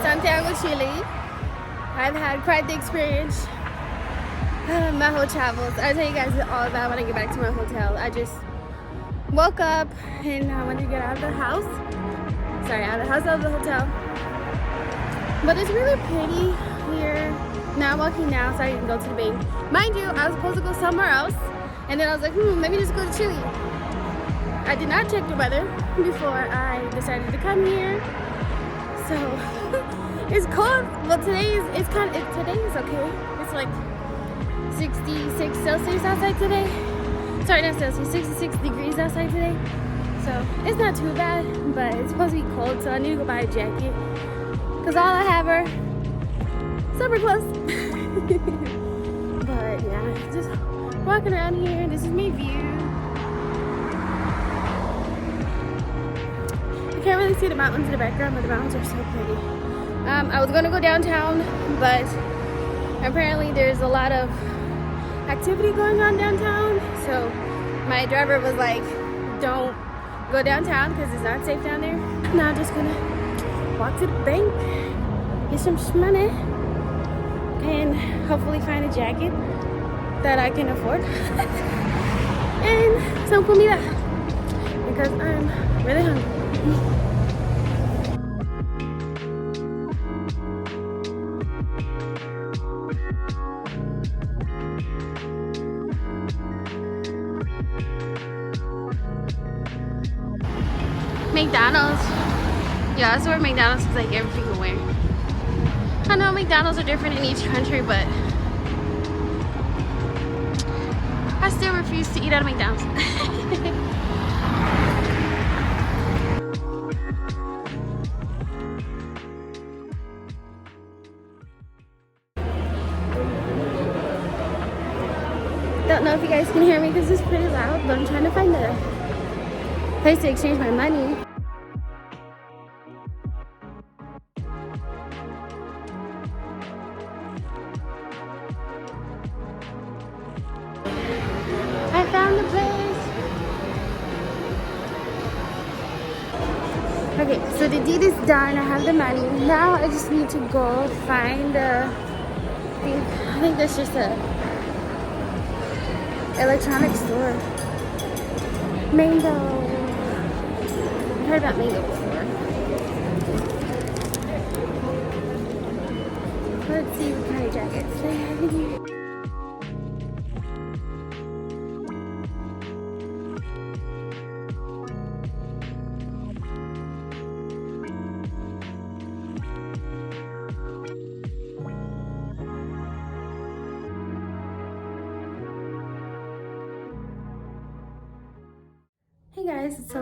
Santiago, Chile. I've had quite the experience. My whole travels. I'll tell you guys all about when I get back to my hotel. I just woke up and I wanted to get out of the house. Sorry, out of the house, out of the hotel. But it's really pretty here. Now I'm walking now so I can go to the bank. Mind you, I was supposed to go somewhere else. And then I was like, let me just go to Chile. I did not check the weather before I decided to come here. So it's cold. Well, today is okay. It's like 66 Celsius outside today. Sorry, not Celsius, 66 degrees outside today. So it's not too bad, but it's supposed to be cold, so I need to go buy a jacket. Cause all I have are summer clothes. But yeah, just walking around here. This is my view. You can't really see the mountains in the background, but the mountains are so pretty. I was gonna go downtown, but apparently there's a lot of activity going on downtown. So my driver was like, don't go downtown because it's not safe down there. Now I'm just gonna walk to the bank, get some money, and hopefully find a jacket that I can afford. And some comida, because I'm really hungry. McDonald's. Yeah, I swear McDonald's is like everywhere. I know McDonald's are different in each country, but I still refuse to eat at a McDonald's. Don't know if you guys can hear me because it's pretty loud, but I'm trying to find a place to exchange my money. I found the place. Okay, so the deed is done. I have the money. Now I just need to go find I think that's just a electronic store. Mango. I heard about Mango before. Let's see what kind of jackets they have in here. Hey guys, so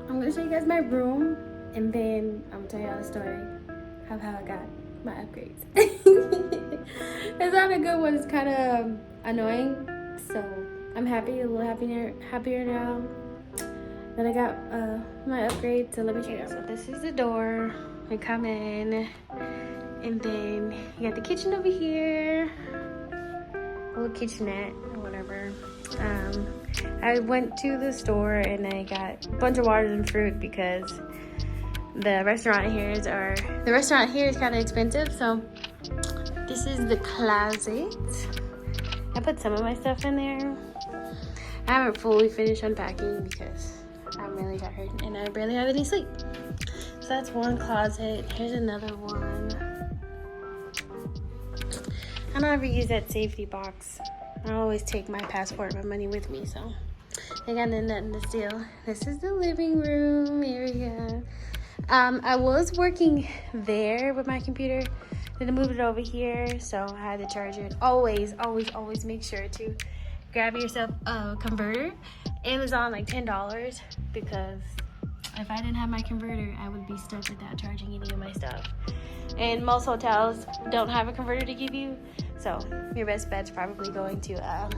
I'm gonna show you guys my room and then I'm gonna tell y'all the story of how I got my upgrades. It's not a good one, it's kind of annoying, so I'm happy, a little happier now that I got my upgrade. So let me show you. So this is the door. I come in and then you got the kitchen over here, a little kitchenette or whatever. I went to the store and I got a bunch of waters and fruit because the restaurant here is kind of expensive. So this is the closet. I put some of my stuff in there. I haven't fully finished unpacking because I'm really tired and I barely have any sleep. So that's one closet. Here's another one. I don't ever use that safety box. I always take my passport and my money with me, so I got nothing to steal. This is the living room area. I was working there with my computer, then I moved it over here, so I had to charge it. Always make sure to grab yourself a converter. Amazon like $10 because if I didn't have my converter, I would be stuck without charging any of my stuff. And most hotels don't have a converter to give you, so your best bet's probably going to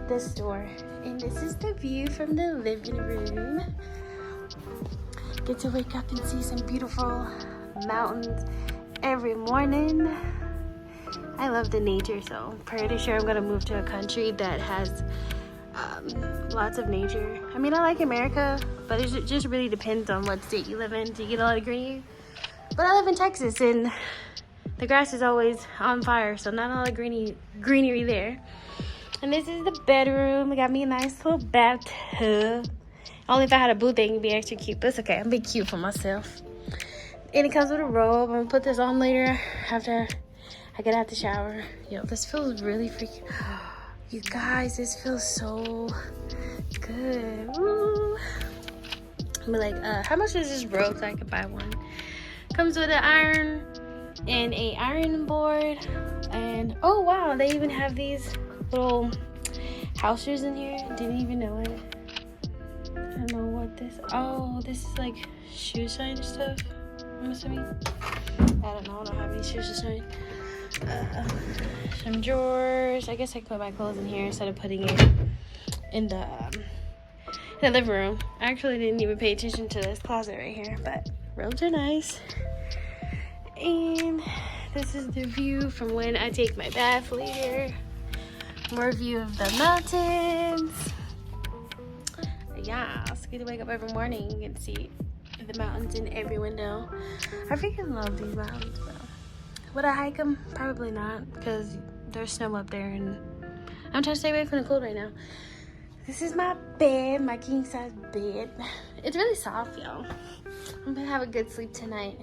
this store. And this is the view from the living room. Get to wake up and see some beautiful mountains every morning. I love the nature, so I'm pretty sure I'm gonna move to a country that has lots of nature. I mean, I like America, but it just really depends on what state you live in. Do you get a lot of green? But I live in Texas and the grass is always on fire, so not a lot of greenery there. And this is the bedroom. It got me a nice little bathtub. Only if I had a boo thing, it'd be extra cute. But it's okay. I'm being cute for myself. And it comes with a robe. I'm going to put this on later after I get out the shower. Yo, this feels really freaking... You guys, this feels so good. Ooh. I'm like, how much is this robe so I could buy one? Comes with an iron and a iron board. And, oh, wow, they even have these little house shoes in here. Didn't even know it. I don't know what this... Oh, this is like shoe shine stuff, I'm assuming. I don't know. I don't have any shoes to shine. Some drawers. I guess I can put my clothes in here instead of putting it in the living room. I actually didn't even pay attention to this closet right here, but robes are nice. And this is the view from when I take my bath later. More view of the mountains. Yeah, it's good to wake up every morning and get to see the mountains in every window. I freaking love these mountains, bro. Would I hike them? Probably not, because there's snow up there and I'm trying to stay away from the cold right now. This is my bed, my king size bed. It's really soft, y'all. I'm gonna have a good sleep tonight.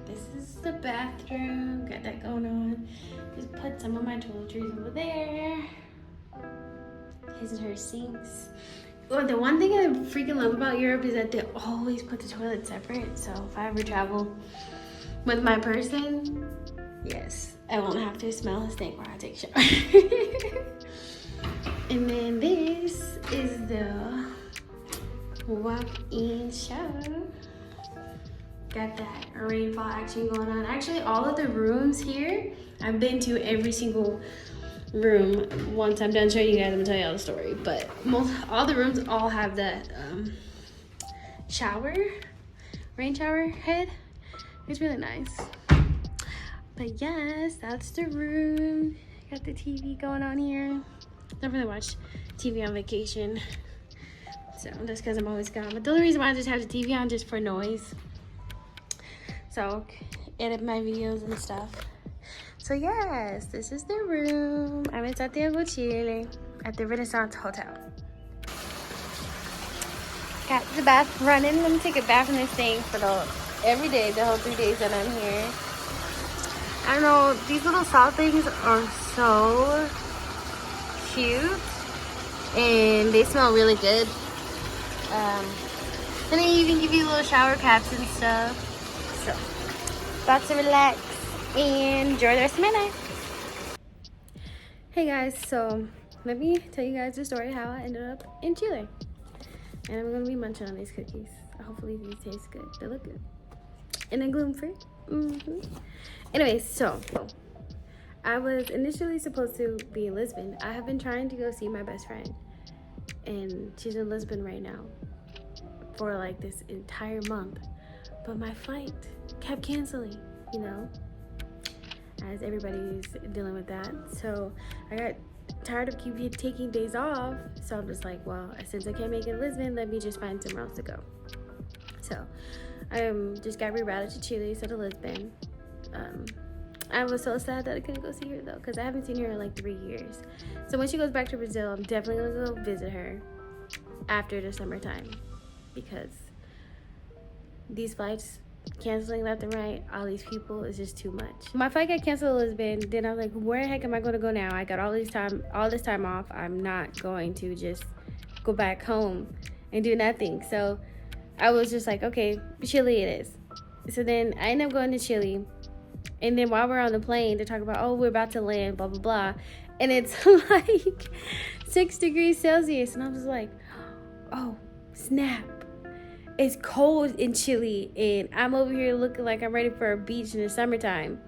This is the bathroom. Got that going on. Just put some of my toiletries over there. His and her sinks. Well, the one thing I freaking love about Europe is that they always put the toilet separate. So if I ever travel with my person, yes, I won't have to smell a stink while I take a shower. And then this is the walk-in shower. Got that rainfall action going on. Actually, all of the rooms here, I've been to every single room. Once I'm done showing you guys, I'm gonna tell you all the story. But all the rooms all have that shower, rain shower head. It's really nice. But yes, that's the room. Got the TV going on here. Don't really watch TV on vacation, so that's because I'm always gone. But the only reason why I just have the TV on just for noise, so edit my videos and stuff. So yes, this is the room. I'm in Santiago, Chile, at the Renaissance Hotel. Got the bath running. Let me take a bath in this thing for every day, the whole 3 days that I'm here. I don't know, these little salt things are so cute and they smell really good. And they even give you little shower caps and stuff. So, about to relax and enjoy the rest of my night. Hey guys, so let me tell you guys the story how I ended up in Chile. And I'm gonna be munching on these cookies. Hopefully these taste good. They look good. And they're gluten-free. Anyway, so I was initially supposed to be in Lisbon. I have been trying to go see my best friend, and she's in Lisbon right now for like this entire month. But my flight kept canceling, you know, as everybody's dealing with that. So I got tired of taking days off. So I'm just like, well, since I can't make it in Lisbon, let me just find somewhere else to go. So I just got rerouted to Chile instead of Lisbon. I was so sad that I couldn't go see her though, because I haven't seen her in like 3 years. So when she goes back to Brazil, I'm definitely gonna go visit her after the summertime, because these flights canceling left and right, all these people, is just too much. My flight got canceled in Lisbon. Then I was like, where the heck am I going to go now? I got all this time off. I'm not going to just go back home and do nothing. So I was just like, okay, Chile it is. So then I ended up going to Chile. And then while we're on the plane, they talk about, oh, we're about to land, blah, blah, blah. And it's like 6 degrees Celsius. And I was like, oh, snap. It's cold in Chile. And I'm over here looking like I'm ready for a beach in the summertime.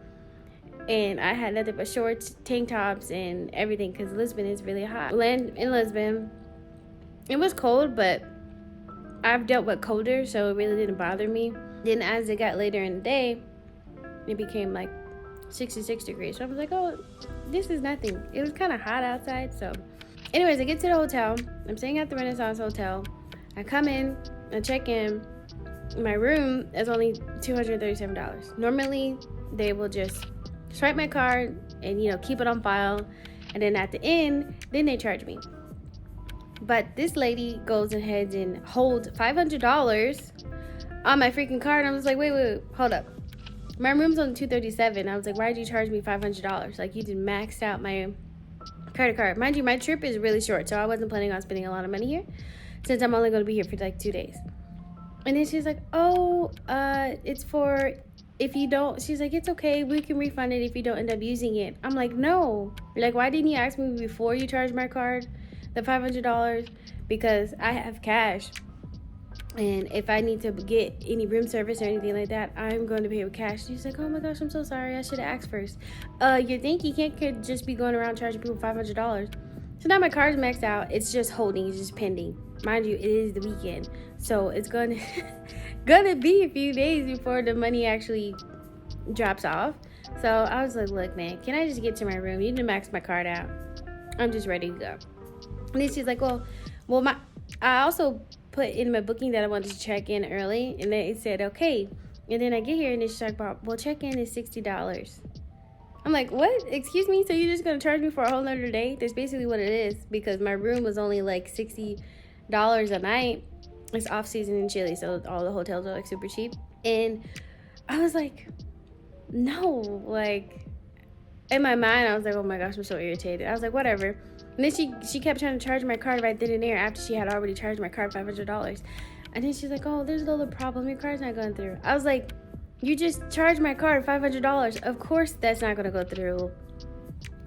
And I had nothing but shorts, tank tops, and everything, because Lisbon is really hot. Land in Lisbon. It was cold, but I've dealt with colder, so it really didn't bother me. Then as it got later in the day, it became like 66 degrees. So I was like, oh, this is nothing. It was kind of hot outside. So anyways, I get to the hotel. I'm staying at the Renaissance Hotel. I come in, I check in, my room is only $237. Normally, they will just swipe my card and, you know, keep it on file. And then at the end, then they charge me. But this lady goes ahead and holds $500 on my freaking card. I was like, wait, hold up. My room's on $237. I was like, why did you charge me $500? Like, you did maxed out my credit card. Mind you, my trip is really short, so I wasn't planning on spending a lot of money here, since I'm only going to be here for like 2 days. And then she's like, oh, it's for if you don't. She's like, it's okay, we can refund it if you don't end up using it. I'm like, no. Like, why didn't you ask me before you charged my card the $500? Because I have cash. And if I need to get any room service or anything like that, I'm going to pay with cash. She's like, oh my gosh, I'm so sorry. I should have asked first. You think you can't just be going around charging people $500? So now my card's maxed out. It's just holding. It's just pending. Mind you, it is the weekend. So it's gonna be a few days before the money actually drops off. So I was like, look, man, can I just get to my room? You didn't max my card out. I'm just ready to go. And then she's like, well, I also put in my booking that I wanted to check in early, and then it said okay. And then I get here and it's talking about, well, check-in is $60. I'm like, what? Excuse me? So you're just gonna charge me for a whole nother day? That's basically what it is, because my room was only like $60 a night. It's off season in Chile, so all the hotels are like super cheap. And I was like, no. Like, in my mind I was like, oh my gosh, I'm so irritated. I was like, whatever. And then she kept trying to charge my card right then and there after she had already charged my card $500. And then she's like, oh, there's a little problem. Your card's not going through. I was like, you just charged my card $500. Of course that's not going to go through.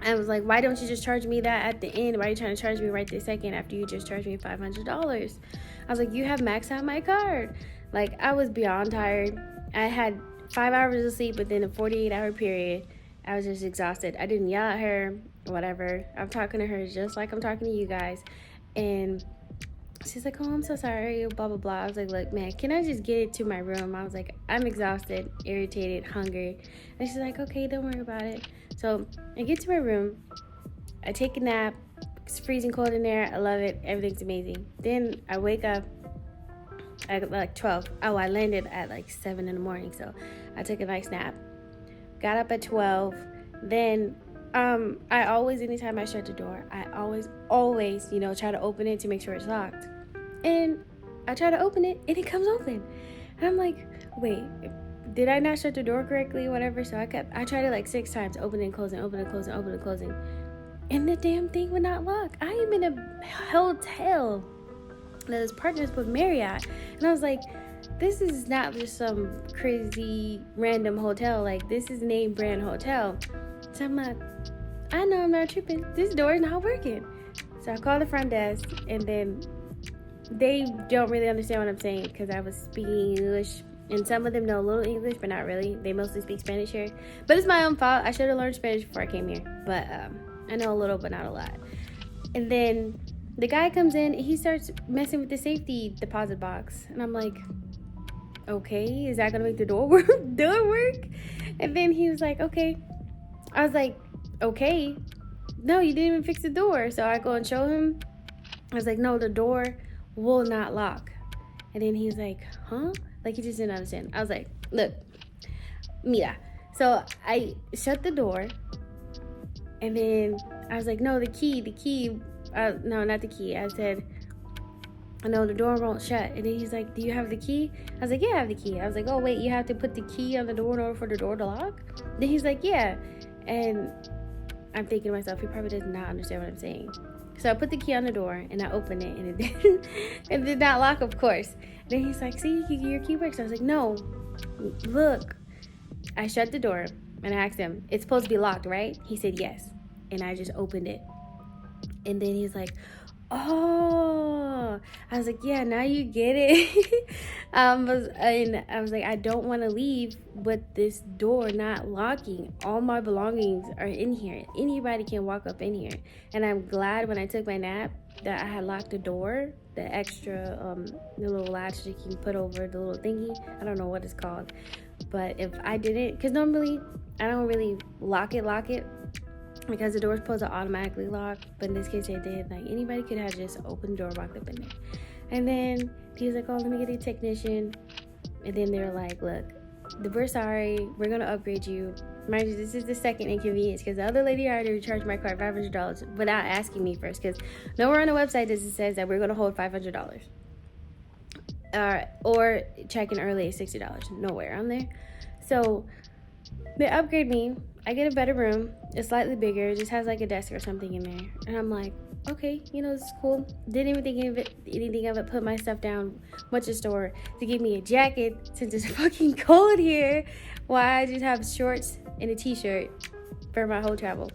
I was like, why don't you just charge me that at the end? Why are you trying to charge me right this second after you just charged me $500? I was like, you have maxed out my card. Like, I was beyond tired. I had 5 hours of sleep within a 48-hour period. I was just exhausted. I didn't yell at her, whatever. I'm talking to her just like I'm talking to you guys. And she's like, oh, I'm so sorry, blah, blah, blah. I was like, look, man, can I just get it to my room? I was like, I'm exhausted, irritated, hungry. And she's like, okay, don't worry about it. So I get to my room. I take a nap. It's freezing cold in there. I love it. Everything's amazing. Then I wake up at like 12. Oh, I landed at like 7 in the morning. So I took a nice nap. Got up at 12. Then I always, anytime I shut the door, I always, you know, try to open it to make sure it's locked. And I try to open it and it comes open. And I'm like, wait, did I not shut the door correctly? Whatever. So I tried it like 6 times, open and closing, open and closing, open and closing. And the damn thing would not lock. I am in a hotel that is partners with Marriott. And I was like, this is not just some crazy random hotel. Like, this is name brand hotel. So I'm like, I know I'm not tripping. This door is not working. So I called the front desk, and then they don't really understand what I'm saying because I was speaking English. And some of them know a little English, but not really. They mostly speak Spanish here. But it's my own fault. I should have learned Spanish before I came here. But I know a little, but not a lot. And then the guy comes in, and he starts messing with the safety deposit box. And I'm like, okay, is that going to make the door work? And then he was like, okay. I was like, okay. No, you didn't even fix the door. So I go and show him. I was like, no, the door will not lock. And then he was like, huh? Like, he just didn't understand. I was like, look, mira. So I shut the door. And then I was like, no, the key. No, not the key. I said, no, the door won't shut. And then he's like, do you have the key? I was like, yeah, I have the key. I was like, oh, wait, you have to put the key on the door in order for the door to lock? Then he's like, yeah. And I'm thinking to myself, he probably does not understand what I'm saying. So I put the key on the door, and I opened it, and it did not lock, of course. And then he's like, see, your key works. I was like, no, look. I shut the door, and I asked him, it's supposed to be locked, right? He said, yes. And I just opened it. And then he's like, oh. I was like, yeah, now you get it. And I was like, I don't want to leave with this door not locking. All my belongings are in here. Anybody can walk up in here. And I'm glad when I took my nap that I had locked the door, the extra, the little latch that you can put over the little thingy. I don't know what it's called. But if I didn't, because normally I don't really lock it. Because the door's supposed to automatically lock, but in this case it did. Like, anybody could have just opened the door, walked up in there. And then he was like, oh, let me get a technician. And then they're like, look, we're sorry, we're going to upgrade you. Mind you, this is the second inconvenience because the other lady already recharged my card $500 without asking me first, because nowhere on the website does it says that we're going to hold $500. Or check-in early is $60. Nowhere on there. So they upgrade me. I get a better room. It's slightly bigger. It just has like a desk or something in there. And I'm like, okay, this is cool. Didn't even think of anything of it. Put my stuff down. Went to the store to give me a jacket since it's fucking cold here. Why I just have shorts and a t-shirt for my whole travel.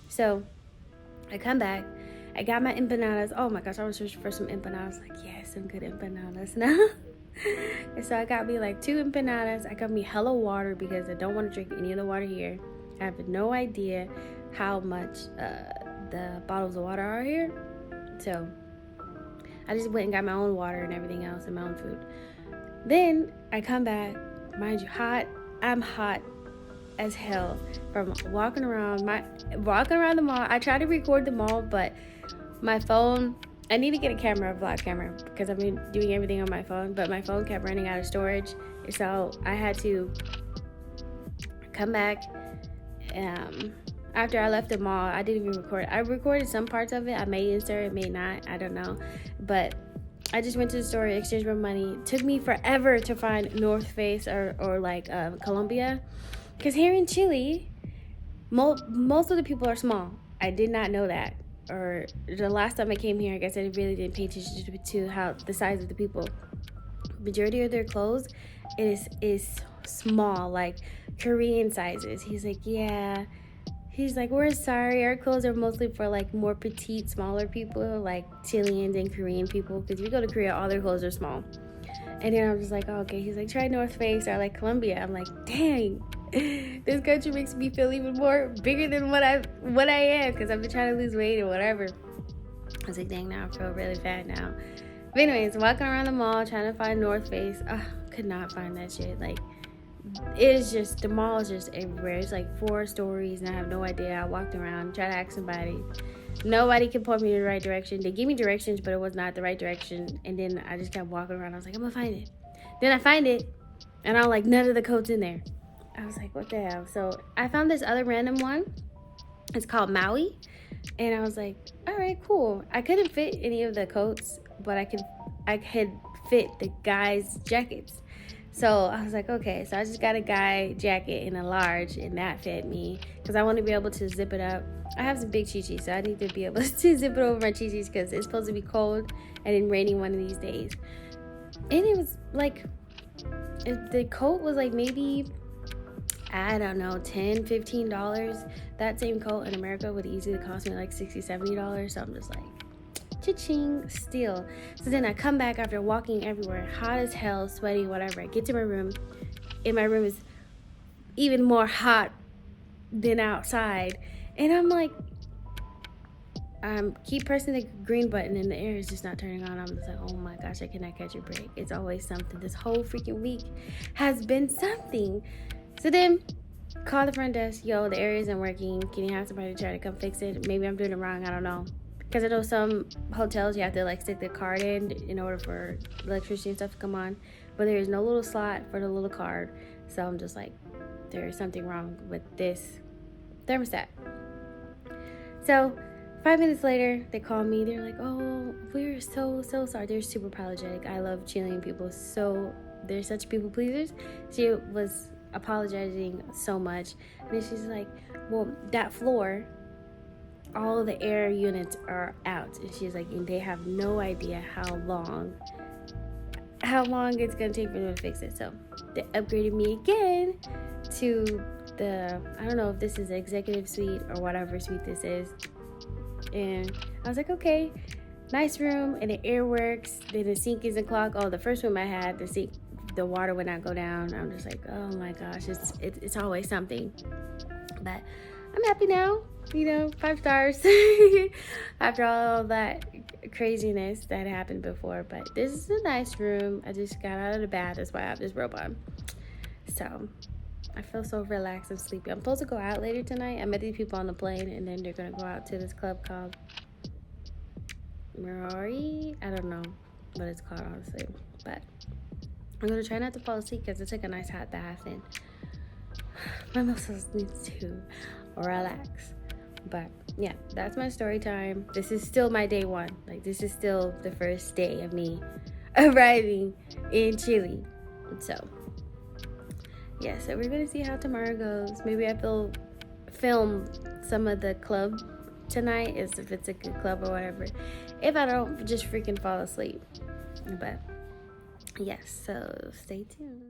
So I come back. I got my empanadas. Oh my gosh, I was searching for some empanadas. Like, yeah, some good empanadas now. And so I got me like 2 empanadas. I got me hella water because I don't want to drink any of the water here. I have no idea how much the bottles of water are here. So I just went and got my own water and everything else and my own food. Then I come back, mind you, hot. I'm hot as hell from walking around the mall. I try to record the mall, but my phone, I need to get a vlog camera, because I've been doing everything on my phone, but my phone kept running out of storage. So I had to come back. After I left the mall, I didn't even record. I recorded some parts of it. I may insert it, may not. I don't know. But I just went to the store, exchanged my money. It took me forever to find North Face or like Colombia. Because here in Chile, most of the people are small. I did not know that. Or the last time I came here, I guess I really didn't pay attention to how the size of the people. Majority of their clothes is small, like Korean sizes. He's like, yeah. He's like, we're sorry. Our clothes are mostly for like more petite, smaller people, like Chileans and Korean people. Because if you go to Korea, all their clothes are small. And then I'm just like, oh, okay. He's like, try North Face or like Colombia. I'm like, dang. This country makes me feel even more bigger than what I am, because I've been trying to lose weight or whatever. I was like, dang, now I feel really fat now. But anyways, walking around the mall trying to find North Face. Could not find that shit. Like, it's just, the mall is just everywhere. It's like 4 stories and I have no idea. I walked around, tried to ask somebody. Nobody could point me in the right direction. They gave me directions, but it was not the right direction. And then I just kept walking around. I was like, I'm gonna find it. Then I find it, and I'm like, none of the coats in there. I was like, what the hell? So I found this other random one. It's called Maui. And I was like, all right, cool. I couldn't fit any of the coats, but I could fit the guys' jackets. So I was like, okay. So I just got a guy jacket in a large, and that fit me because I want to be able to zip it up. I have some big chichis, so I need to be able to zip it over my chichis because it's supposed to be cold and then raining one of these days. And it was like, the coat was like maybe, I don't know, $10, $15. That same coat in America would easily cost me like $60, $70. So I'm just like, cha-ching, steal. So then I come back after walking everywhere, hot as hell, sweaty, whatever. I get to my room, and my room is even more hot than outside. And I'm like, keep pressing the green button, and the air is just not turning on. I'm just like, oh my gosh, I cannot catch a break. It's always something. This whole freaking week has been something. So then, call the front desk. Yo, the air isn't working. Can you have somebody try to come fix it? Maybe I'm doing it wrong. I don't know. Because I know some hotels you have to like stick the card in order for electricity and stuff to come on. But there is no little slot for the little card. So I'm just like, there is something wrong with this thermostat. So 5 minutes later, they call me. They're like, oh, we're so sorry. They're super apologetic. I love Chilean people. So they're such people pleasers. She was apologizing so much. And then she's like, well, that floor, all of the air units are out. And she's like, and they have no idea how long it's going to take for them to fix it. So they upgraded me again to the, I don't know if this is the executive suite or whatever suite this is. And I was like, okay, nice room, and the air works. Then the sink isn't clogged. Oh, the first room I had, the sink, the water would not go down. I'm just like, oh my gosh, it's always something. But I'm happy now, 5 stars after all that craziness that happened before. But this is a nice room. I just got out of the bath. That's why I have this robe on. So I feel so relaxed and sleepy. I'm supposed to go out later tonight. I met these people on the plane, and then they're going to go out to this club called Mirari. I don't know what it's called, honestly. But I'm gonna try not to fall asleep because I took a nice hot bath and my muscles need to relax. But yeah, that's my story time. This is still my day one. Like, this is still the first day of me arriving in Chile. So yeah, so we're gonna see how tomorrow goes. Maybe I film some of the club tonight, as if it's a good club or whatever. If I don't, just freaking fall asleep. But yes, so stay tuned.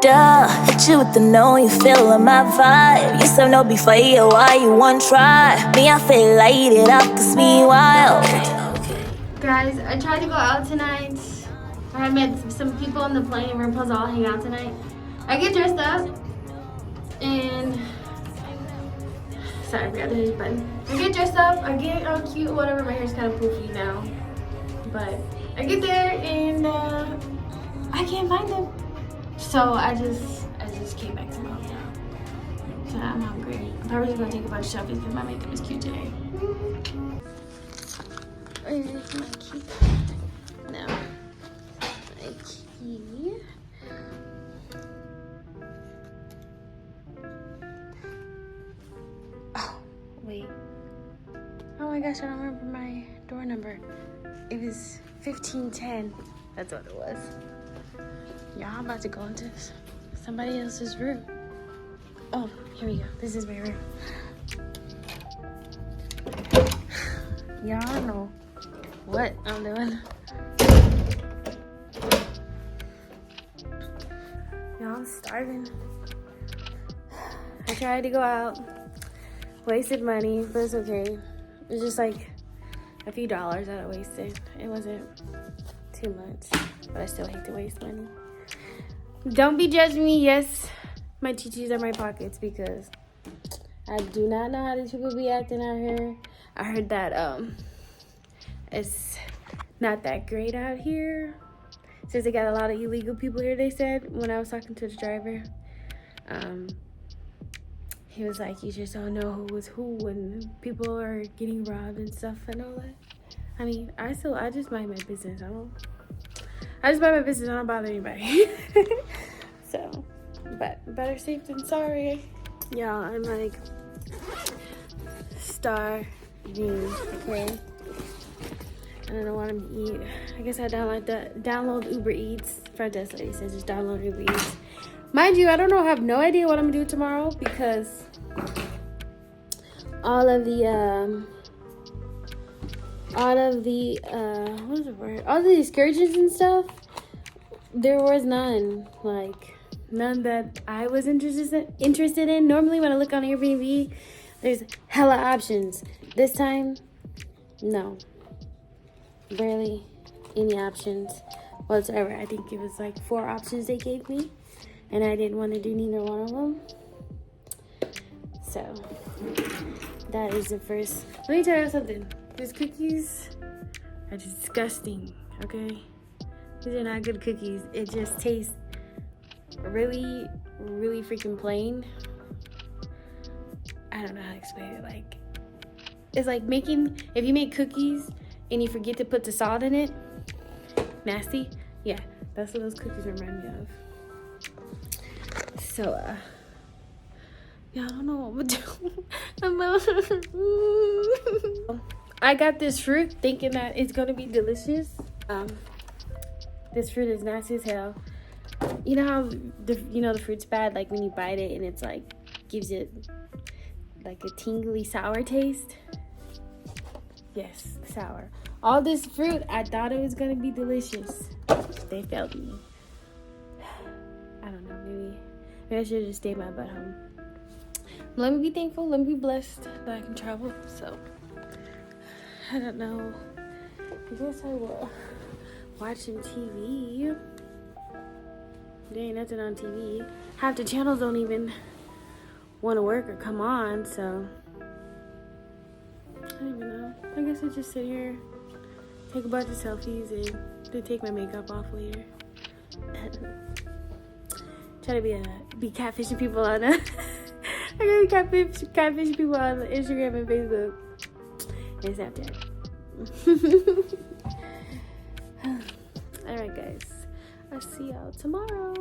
Duh, hit you with the know you feelin' my vibe. You said no before you, why you want try? Me, I feel light it up, cause me wild. Guys, I tried to go out tonight. I met some people on the plane and we're supposed to all hang out tonight. I get dressed up and sorry, I forgot the hit button. I get dressed up, I get all cute, whatever. My hair's kind of poofy now, but I get there and I can't find them. So I just came back to my hotel. So now I'm hungry. I'm probably just gonna take a bunch of selfies because my makeup is cute today. Where's my key? No, my key. Wait. Oh my gosh, I don't remember my door number. It was 1510. That's what it was. Yeah, I'm about to go into somebody else's room. Oh, here we go. This is my room. Y'all know what I'm doing. Y'all, I'm starving. I tried to go out. Wasted money, but it's okay. It's just like a few dollars that I wasted. It wasn't too much, but I still hate to waste money. Don't be judging me. Yes, my chichis are my pockets because I do not know how these people be acting out here. I heard that it's not that great out here since they got a lot of illegal people here, they said when I was talking to the driver. He was like, you just don't know who was who and people are getting robbed and stuff and all that. I mean, I just mind my business. I just mind my business. I don't bother anybody. So, but better safe than sorry. Y'all, I'm like starving, okay? I don't know what I'm to eat. I guess I download Uber Eats. Front desk lady says just download Uber Eats. Mind you, I have no idea what I'm gonna do tomorrow because all of the excursions and stuff, there was none that I was interested in. Normally when I look on Airbnb, there's hella options. This time, no, barely any options whatsoever. I think it was like 4 options they gave me, and I didn't want to do neither one of them. So that is the first. Let me tell you something. These cookies are disgusting, okay? These are not good cookies. It just tastes really, really freaking plain. I don't know how to explain it. Like, it's like if you make cookies and you forget to put the salt in it, nasty. Yeah, that's what those cookies remind me of. So, yeah, I don't know what I'm do. I got this fruit thinking that it's gonna be delicious. This fruit is nasty as hell. You know how the fruit's bad, like when you bite it and it's like gives it like a tingly sour taste. Yes, sour. All this fruit, I thought it was gonna be delicious. They failed me. I don't know, maybe I should have just stayed my butt home. Let me be thankful, let me be blessed that I can travel. So I don't know. I guess I will watch some TV. There ain't nothing on TV. Half the channels don't even want to work or come on, so I don't even know. I guess I just sit here, take a bunch of selfies, and then take my makeup off later. Try to be catfishing people on I gotta be catfishing people on Instagram and Facebook and Snapchat. Alright, guys. I'll see y'all tomorrow.